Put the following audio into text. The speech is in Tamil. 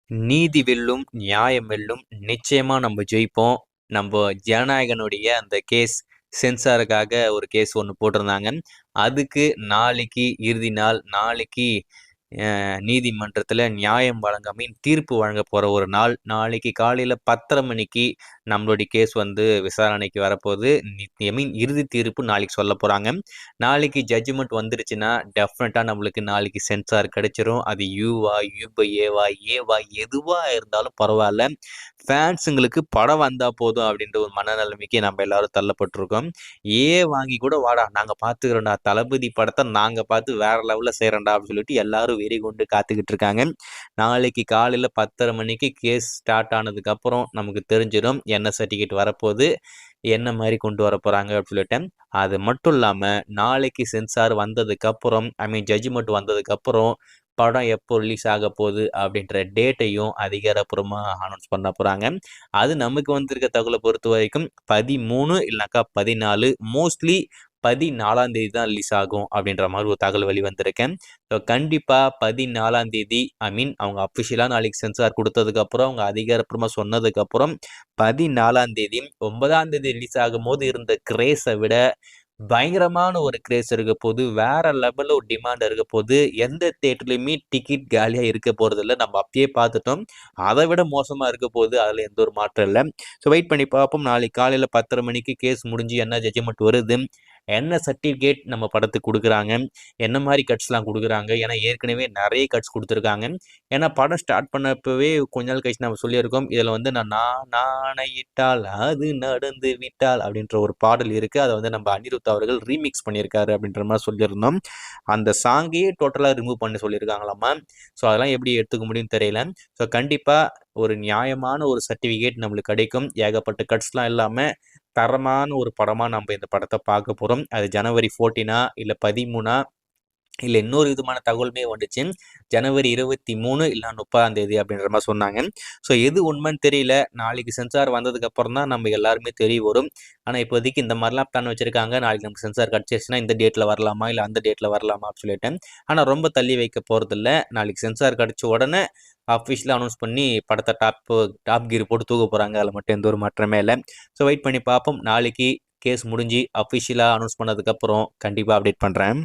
நீதி வெல்லும், நியாயம் வெல்லும். நிச்சயமா நம்ம ஜெயிப்போம். நம்ப ஜனநாயகனுடைய அந்த கேஸ் சென்சாருக்காக ஒரு கேஸ் ஒண்ணு போட்டிருந்தாங்க. அதுக்கு நாளைக்கு இறுதி நாள். நாளைக்கு நீதிமன்றத்துல நியாயம் வழங்க தீர்ப்பு வழங்க போற ஒரு நாள். நாளைக்கு காலையில 10:30 மணிக்கு நம்மளுடைய கேஸ் வந்து விசாரணைக்கு வரப்போகுது. இறுதி தீர்ப்பு நாளைக்கு சொல்லப் போறாங்க. நாளைக்கு ஜட்ஜ்மெண்ட் வந்துருச்சுன்னா, டெஃபினட்டா நம்மளுக்கு நாளைக்கு சென்சார் கிடைச்சிரும். அது யூவா, யூஏவா, ஏவா எதுவா இருந்தாலும் பரவால்ல. ஃபேன்ஸுங்களுக்கு படம் வந்தா போதும் அப்படின்ற ஒரு மனநிலைமைக்கு நம்ம எல்லாரும் தள்ளப்பட்டிருக்கோம். வாங்கி கூட வாடா, நாங்க பார்த்துக்கிறோம்டா. தளபதி படத்த நாங்க பார்த்து வேற லெவல்ல செய்றோம்டா அப்படின்னு சொல்லிட்டு எல்லாரும் வெறி கொண்டு காத்துக்கிட்டு இருக்காங்க. நாளைக்கு காலையில 10:30 மணிக்கு கேஸ் ஸ்டார்ட் ஆனதுக்கு அப்புறம் நமக்கு தெரிஞ்சிடும் என்ன சர்டிஃபிகேட் வரப்போகுது, என்ன மாரி கொண்டு வரப்போறாங்க அப்படின்னு சொல்லிட்டு. அது மட்டும் இல்லாம நாளைக்கு சென்சார் வந்ததுக்கு அப்புறம் ஜட்ஜ்மெண்ட் வந்ததுக்கு அப்புறம் படம் எப்போ ரிலீஸ் ஆக போகுது அப்படின்ற டேட்டையும் அதிகாரப்பூர்வமா அனௌன்ஸ் பண்ண போறாங்க. அது நமக்கு வந்திருக்க தகவலை பொறுத்த வரைக்கும் 13 இல்லைனாக்கா 14, மோஸ்ட்லி 14ஆம் தேதி தான் ரிலீஸ் ஆகும் அப்படின்ற மாதிரி ஒரு தகவல் வெளிவந்திருக்கேன். ஸோ கண்டிப்பா 14ஆம் தேதி அவங்க அஃபிஷியலா நாளைக்கு சென்சார் கொடுத்ததுக்கப்புறம் அவங்க அதிகாரப்பூர்வமா சொன்னதுக்கப்புறம் 14ஆம் தேதி 9ஆம் தேதி ரிலீஸ் ஆகும்போது இருந்த கிரேஸை விட பயங்கரமான ஒரு கிரேஸ் இருக்க போது, வேற லெவல்ல ஒரு டிமாண்ட் இருக்க போது. எந்த தியேட்டர்லயுமே டிக்கெட் காலியா இருக்க போறதில்ல. நம்ம அப்பயே பார்த்துட்டோம். அதை விட மோசமா இருக்க போது. அதுல எந்த ஒரு மாற்றம் இல்ல. ஸோ வெயிட் பண்ணி பார்ப்போம். நாளைக்கு காலையில 10:30 மணிக்கு கேஸ் முடிஞ்சு என்ன ஜட்ஜ்மெண்ட் வருது, என்ன சர்டிஃபிகேட் நம்ம படத்துக்கு குடுக்குறாங்க, என்ன மாரி கட்ஸ்லாம் குடுக்குறாங்க. ஏன்னா ஏற்கனவே நெறைய கட்ஸ் குடுத்துருக்காங்க. ஏன்னா படம் ஸ்டார்ட் பண்ணப்பவே கொஞ்ச நாள் கழிச்சு நம்ம சொல்லியிருக்கோம். இதுல வந்து நான் ஆணையிட்டால் அது நடந்து விட்டால் அப்படின்ற ஒரு பாடல் இருக்கு. அதை வந்து நம்ம அனிருத் அவர்கள் ரீமிக்ஸ் பண்ணியிருக்காரு அப்படின்ற மாதிரி சொல்லியிருந்தோம். அந்த சாங்கையே டோட்டலா ரிமூவ் பண்ண சொல்லியிருக்காங்களாமா. ஸோ அதெல்லாம் எப்படி எடுத்துக்க முடியும்னு தெரியல. ஸோ கண்டிப்பா ஒரு நியாயமான ஒரு சர்டிஃபிகேட் நம்மளுக்கு கிடைக்கும். ஏகப்பட்ட கட்ஸ்லாம் இல்லாம தரமான ஒரு படமா நம்ம இந்த படத்தை பார்க்க போறோம். அது ஜனவரி 14 இல்ல 13 இல்ல இன்னொரு விதமான தகவலுமே வந்துச்சு. ஜனவரி 23 இல்ல 30ஆம் தேதி அப்படின்ற மாதிரி சொன்னாங்க. ஸோ எது உண்மைன்னு தெரியல. நாளைக்கு சென்சார் வந்ததுக்கு அப்புறம் தான் நம்ம எல்லாருமே தெரிய வரும். ஆனா இப்போதைக்கு இந்த மாதிரிலாம் பிளான் வச்சிருக்காங்க. நாளைக்கு நமக்கு சென்சார் கிடைச்சிருச்சுன்னா இந்த டேட்ல வரலாமா இல்ல அந்த டேட்ல வரலாமா அப்படின்னு சொல்லிட்டேன். ஆனா ரொம்ப தள்ளி வைக்க போறதில்ல. நாளைக்கு சென்சார் கிடைச்ச உடனே அஃபிஷியலா அனௌன்ஸ் பண்ணி படத்தை டாப் கீர் போட்டு தூக்க போறாங்க. அதில் மட்டும் எந்த ஒரு மாற்றமே இல்லை. ஸோ வெயிட் பண்ணி பார்ப்போம். நாளைக்கு கேஸ் முடிஞ்சு அஃபிஷியலா அனௌன்ஸ் பண்ணதுக்கு அப்புறம் கண்டிப்பா அப்டேட் பண்றேன்.